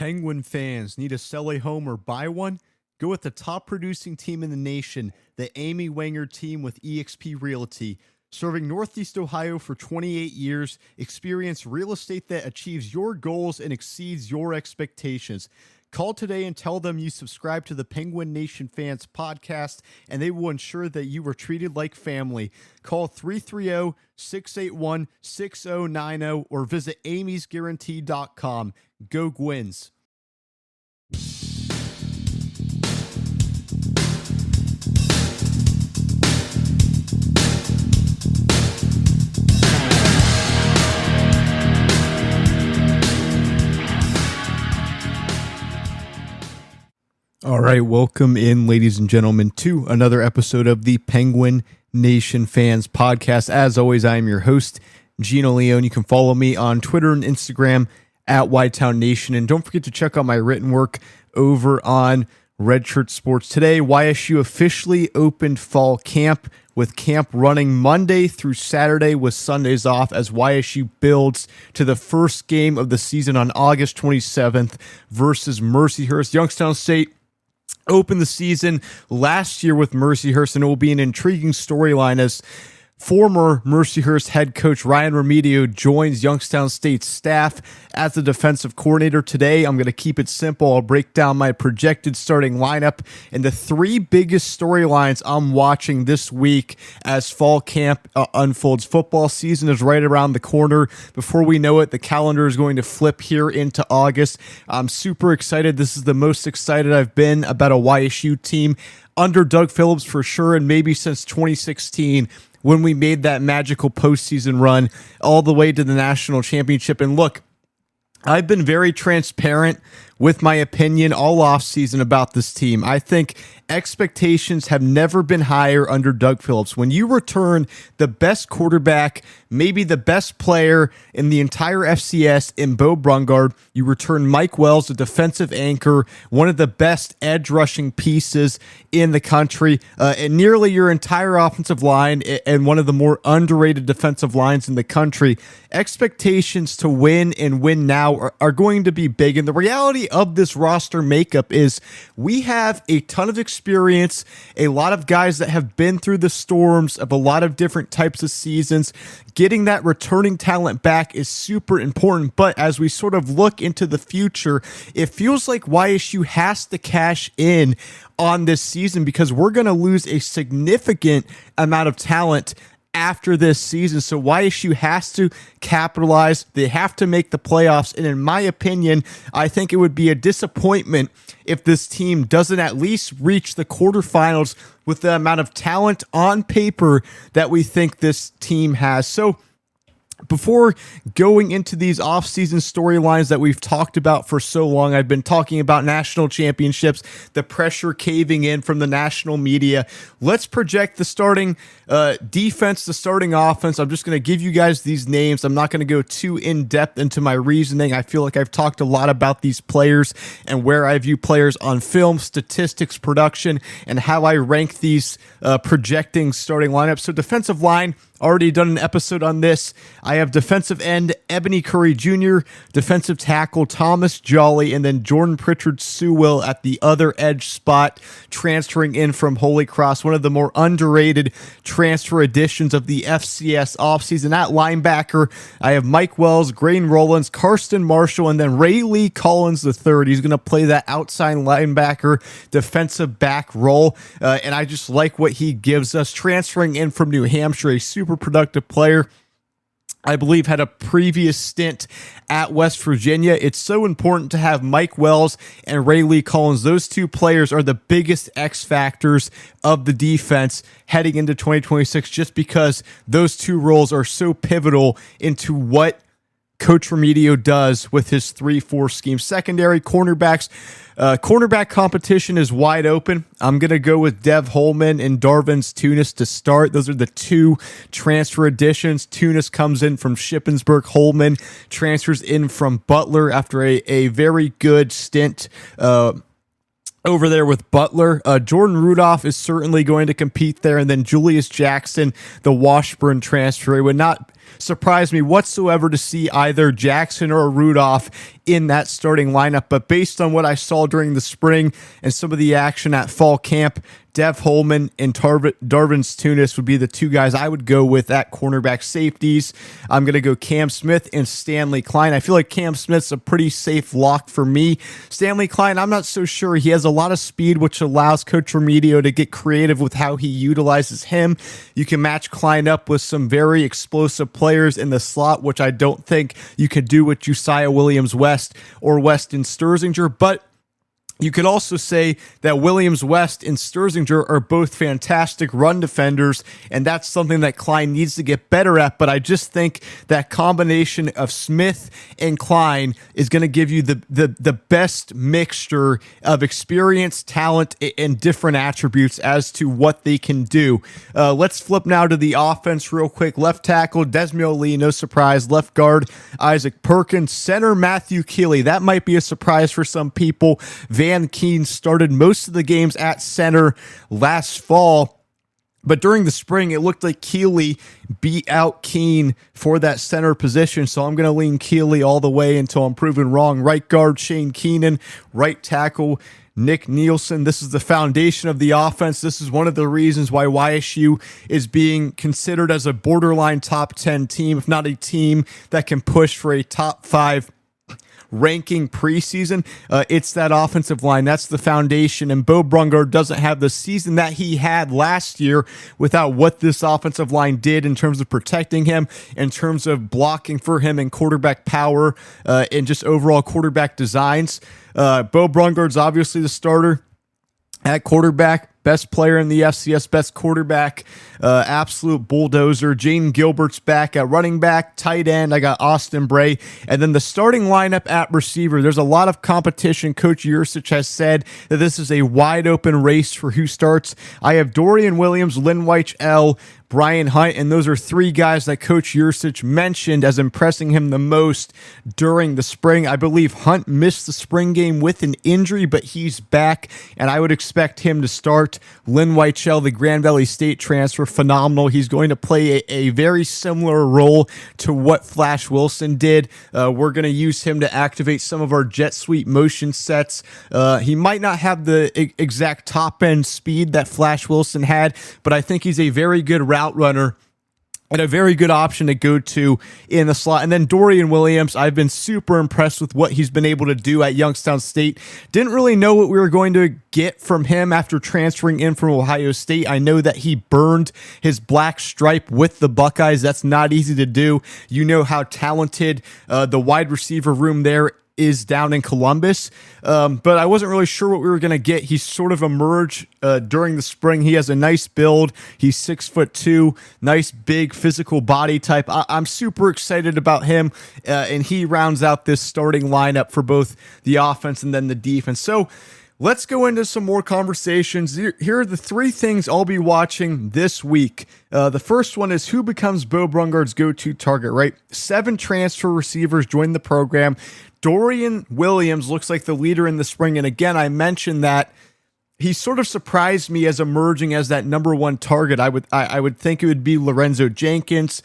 Penguin fans, need to sell a home or buy one? Go with the top producing team in the nation, the Amy Wenger team with eXp Realty. Serving Northeast Ohio for 28 years, experience real estate that achieves your goals and exceeds your expectations. Call today and tell them you subscribe to the Penguin Nation Fans podcast, and they will ensure that you are treated like family. Call 330-681-6090 or visit amysguarantee.com. Go Gwins. All right, welcome in, ladies and gentlemen, to another episode of the Penguin Nation Fans podcast. As always, I am your host, Gino Leone. You can follow me on Twitter and Instagram at Ytown Nation. And don't forget to check out my written work over on Redshirt Sports. Today, YSU officially opened fall camp, with camp running Monday through Saturday with Sundays off as YSU builds to the first game of the season on August 27th versus Mercyhurst. Youngstown State opened the season last year with Mercyhurst, and it will be an intriguing storyline as former Mercyhurst head coach Ryan Riemedio joins Youngstown State's staff as the defensive coordinator. Today, I'm going to keep it simple. I'll break down my projected starting lineup and the three biggest storylines I'm watching this week as fall camp unfolds. Football season is right around the corner. Before we know it, the calendar is going to flip here into August. I'm super excited. This is the most excited I've been about a YSU team under Doug Phillips for sure, and maybe since 2016, when we made that magical postseason run all the way to the national championship. And look, I've been very transparent with my opinion all offseason about this team. I think expectations have never been higher under Doug Phillips. When you return the best quarterback, maybe the best player in the entire FCS in Beau Brungard, you return Mike Wells, the defensive anchor, one of the best edge rushing pieces in the country, and nearly your entire offensive line and one of the more underrated defensive lines in the country. Expectations to win and win now are going to be big. And the reality of this roster makeup is we have a ton of experience, a lot of guys that have been through the storms of a lot of different types of seasons. Getting that returning talent back is super important, but as we sort of look into the future, it feels like YSU has to cash in on this season because we're going to lose a significant amount of talent after this season. So YSU has to capitalize. They have to make the playoffs. And in my opinion, I think it would be a disappointment if this team doesn't at least reach the quarterfinals with the amount of talent on paper that we think this team has. So before going into these offseason storylines that we've talked about for so long, I've been talking about national championships, the pressure caving in from the national media. Let's project the starting defense, the starting offense. I'm just going to give you guys these names. I'm not going to go too in-depth into my reasoning. I feel like I've talked a lot about these players and where I view players on film, statistics, production, and how I rank these projecting starting lineups. So defensive line, already done an episode on this. I have defensive end Ebony Curry Jr., defensive tackle Thomas Jolly, and then Jordan Pritchard Sewell at the other edge spot, transferring in from Holy Cross, one of the more underrated transfer additions of the FCS offseason. At linebacker, I have Mike Wells, Grain Rollins, Karsten Marshall, and then Ray Lee Collins III. He's going to play that outside linebacker defensive back role, and I just like what he gives us. Transferring in from New Hampshire, a super productive player, I believe had a previous stint at West Virginia. It's so important to have Mike Wells and Ray Lee Collins. Those two players are the biggest X factors of the defense heading into 2026, just because those two roles are so pivotal into what Coach Riemedio does with his 3-4 scheme. Secondary cornerbacks. Cornerback competition is wide open. I'm going to go with Dev Holman and Darvin Tunis to start. Those are the two transfer additions. Tunis comes in from Shippensburg. Holman transfers in from Butler after a very good stint over there with Butler. Jordan Rudolph is certainly going to compete there. And then Julius Jackson, the Washburn transfer. It would not surprise me whatsoever to see either Jackson or Rudolph in that starting lineup. But based on what I saw during the spring and some of the action at fall camp, Dev Holman and Darvin Tunis would be the two guys I would go with at cornerback. Safeties, I'm going to go Cam Smith and Stanley Klein. I feel like Cam Smith's a pretty safe lock for me. Stanley Klein, I'm not so sure. He has a lot of speed, which allows Coach Riemedio to get creative with how he utilizes him. You can match Klein up with some very explosive players in the slot, which I don't think you could do with Josiah Williams-West or Weston Sturzinger, but you could also say that Williams-West and Sturzinger are both fantastic run defenders, and that's something that Klein needs to get better at. But I just think that combination of Smith and Klein is going to give you the best mixture of experience, talent, and different attributes as to what they can do. Let's flip now to the offense real quick. Left tackle, Desmio Lee, no surprise. Left guard, Isaac Perkins. Center, Matthew Keeley. That might be a surprise for some people. Van Keen started most of the games at center last fall, but during the spring, it looked like Keeley beat out Keen for that center position, so I'm going to lean Keeley all the way until I'm proven wrong. Right guard, Shane Keenan. Right tackle, Nick Nielsen. This is the foundation of the offense. This is one of the reasons why YSU is being considered as a borderline top 10 team, if not a team that can push for a top 5 ranking preseason. It's that offensive line. That's the foundation. And Beau Brungard doesn't have the season that he had last year without what this offensive line did in terms of protecting him, in terms of blocking for him and quarterback power, and just overall quarterback designs. Beau Brungard's obviously the starter at quarterback. Best player in the FCS, best quarterback, absolute bulldozer. Jaden Gilbert's back at running back. Tight end, I got Austin Bray. And then the starting lineup at receiver, there's a lot of competition. Coach Yursich has said that this is a wide open race for who starts. I have Dorian Williams, Lynn L., Brian Hunt, and those are three guys that Coach Yursich mentioned as impressing him the most during the spring. I believe Hunt missed the spring game with an injury, but he's back, and I would expect him to start. Lynn Weichel, the Grand Valley State transfer, phenomenal. He's going to play a very similar role to what Flash Wilson did. We're going to use him to activate some of our jet sweep motion sets. He might not have the exact top-end speed that Flash Wilson had, but I think he's a very good route runner and a very good option to go to in the slot. And then Dorian Williams, I've been super impressed with what he's been able to do at Youngstown State. Didn't really know what we were going to get from him after transferring in from Ohio State. I know that he burned his black stripe with the Buckeyes. That's not easy to do. You know how talented the wide receiver room there is down in Columbus, but I wasn't really sure what we were going to get. He sort of emerged during the spring. He has a nice build. He's 6'2", nice big physical body type. I'm super excited about him, and he rounds out this starting lineup for both the offense and then the defense. So let's go into some more conversations. Here are the three things I'll be watching this week. The first one is who becomes Beau Brungard's go-to target, right? 7 transfer receivers joined the program. Dorian Williams looks like the leader in the spring. And again, I mentioned that he sort of surprised me as emerging as that number 1 target. I would think it would be Lorenzo Jenkins,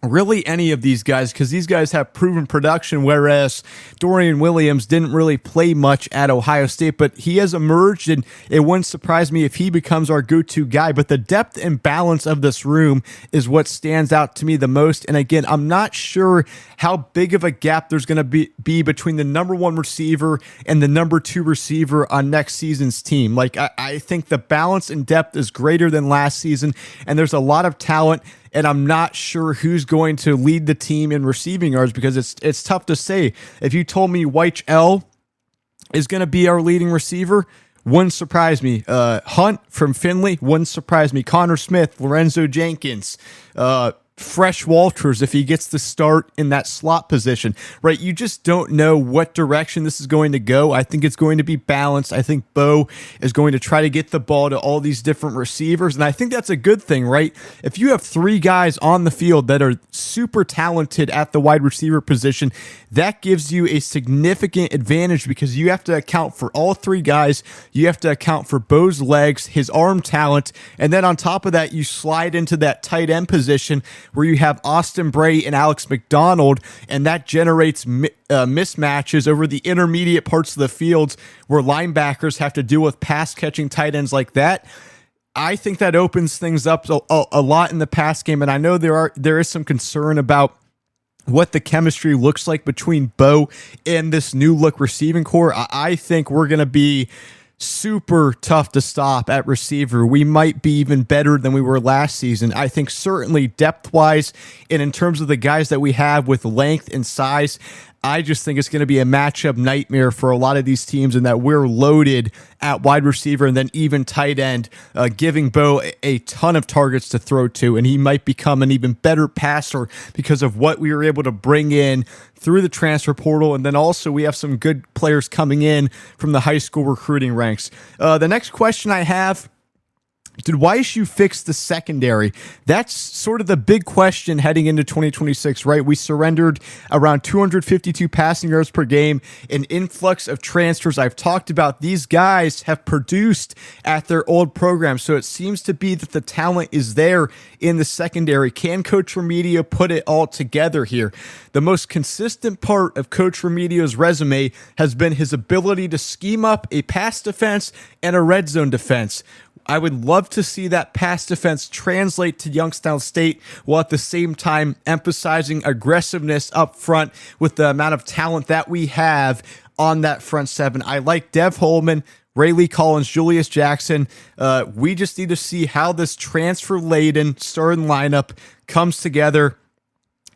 really any of these guys, because these guys have proven production, whereas Dorian Williams didn't really play much at Ohio State, but he has emerged, and it wouldn't surprise me if he becomes our go-to guy. But the depth and balance of this room is what stands out to me the most. And again, I'm not sure how big of a gap there's going to be between the number 1 receiver and the number 2 receiver on next season's team. Like, I think the balance and depth is greater than last season, and there's a lot of talent. And I'm not sure who's going to lead the team in receiving yards, because it's tough to say. If you told me Weichel is going to be our leading receiver, wouldn't surprise me. Hunt from Findlay wouldn't surprise me. Connor Smith, Lorenzo Jenkins, Fresh Walters, if he gets the start in that slot position, right? You just don't know what direction this is going to go. I think it's going to be balanced. I think Beau is going to try to get the ball to all these different receivers, and I think that's a good thing, right? If you have 3 guys on the field that are super talented at the wide receiver position, that gives you a significant advantage, because you have to account for all 3 guys. You have to account for Beau's legs, his arm talent, and then on top of that, you slide into that tight end position where you have Austin Bray and Alex McDonald, and that generates mismatches over the intermediate parts of the field where linebackers have to deal with pass-catching tight ends like that. I think that opens things up a lot in the pass game, and I know there is some concern about what the chemistry looks like between Beau and this new look receiving core. I think we're going to be super tough to stop at receiver. We might be even better than we were last season. I think certainly depth-wise and in terms of the guys that we have with length and size, I just think it's going to be a matchup nightmare for a lot of these teams, and that we're loaded at wide receiver and then even tight end, giving Beau a ton of targets to throw to, and he might become an even better passer because of what we were able to bring in through the transfer portal. And then also we have some good players coming in from the high school recruiting ranks. The next question I have: did YSU fix the secondary? That's sort of the big question heading into 2026, right? We surrendered around 252 passing yards per game, an influx of transfers. I've talked about these guys have produced at their old program, so it seems to be that the talent is there in the secondary. Can Coach Riemedio put it all together here? The most consistent part of Coach Remedio's resume has been his ability to scheme up a pass defense and a red zone defense. I would love to see that pass defense translate to Youngstown State while at the same time emphasizing aggressiveness up front with the amount of talent that we have on that front seven. I like Dev Holman, Rayleigh Collins, Julius Jackson. We just need to see how this transfer-laden starting lineup comes together,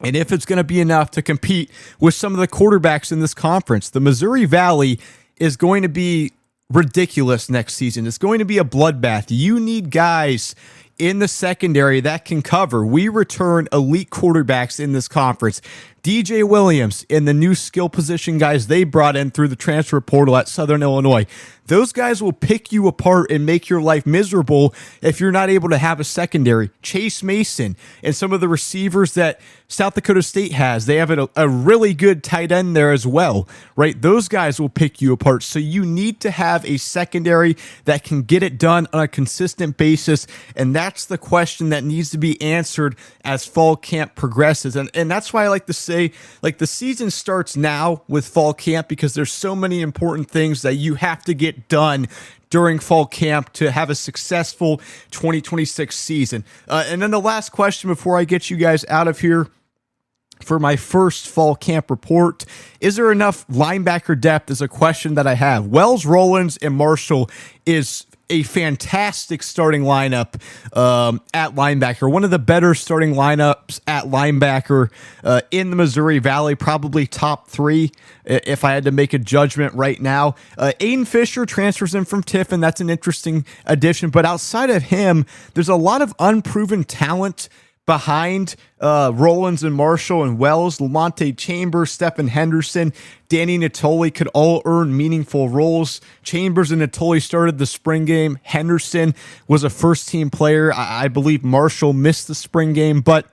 and if it's going to be enough to compete with some of the quarterbacks in this conference. The Missouri Valley is going to be ridiculous next season. It's going to be a bloodbath. You need guys in the secondary that can cover. We return elite quarterbacks in this conference. DJ Williams and the new skill position guys they brought in through the transfer portal at Southern Illinois. Those guys will pick you apart and make your life miserable if you're not able to have a secondary. Chase Mason and some of the receivers that South Dakota State has, they have a really good tight end there as well, right? Those guys will pick you apart. So you need to have a secondary that can get it done on a consistent basis, and that's the question that needs to be answered as fall camp progresses. And that's why I like to say, like, the season starts now with fall camp because there's so many important things that you have to get done during fall camp to have a successful 2026 season. And then the last question before I get you guys out of here for my first fall camp report: is there enough linebacker depth? Is a question that I have. Wells, Rollins, and Marshall is a fantastic starting lineup at linebacker. One of the better starting lineups at linebacker in the Missouri Valley, probably top three if I had to make a judgment right now. Aiden Fisher transfers in from Tiffin. That's an interesting addition. But outside of him, there's a lot of unproven talent behind Rollins and Marshall and Wells. Lamonte Chambers, Stephen Henderson, Danny Natoli could all earn meaningful roles. Chambers and Natoli started the spring game. Henderson was a first-team player. I believe Marshall missed the spring game, but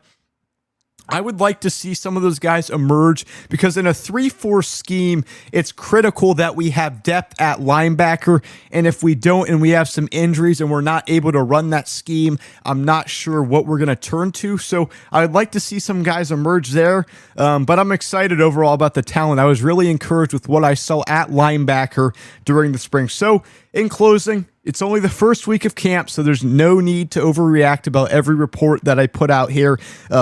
I would like to see some of those guys emerge because in a 3-4 scheme, it's critical that we have depth at linebacker. And if we don't, and we have some injuries and we're not able to run that scheme, I'm not sure what we're going to turn to. So I would like to see some guys emerge there. But I'm excited overall about the talent. I was really encouraged with what I saw at linebacker during the spring. So in closing, it's only the first week of camp, so there's no need to overreact about every report that I put out here.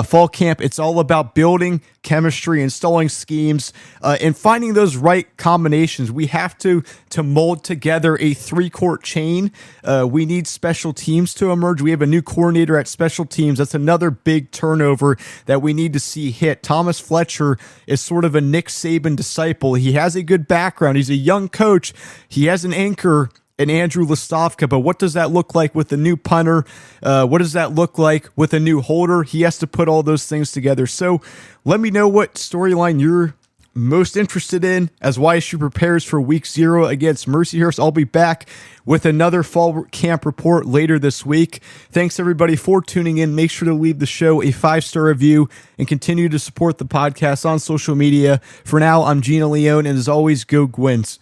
Fall camp, it's all about building chemistry, installing schemes, and finding those right combinations. We have to mold together a 3-court chain. We need special teams to emerge. We have a new coordinator at special teams. That's another big turnover that we need to see hit. Thomas Fletcher is sort of a Nick Saban disciple. He has a good background. He's a young coach. He has an anchor and Andrew Listovka, but what does that look like with a new punter? What does that look like with a new holder? He has to put all those things together. So let me know what storyline you're most interested in as YSU prepares for week 0 against Mercyhurst. I'll be back with another fall camp report later this week. Thanks everybody for tuning in. Make sure to leave the show a 5-star review and continue to support the podcast on social media. For now, I'm Gina Leone, and as always, go Gwins.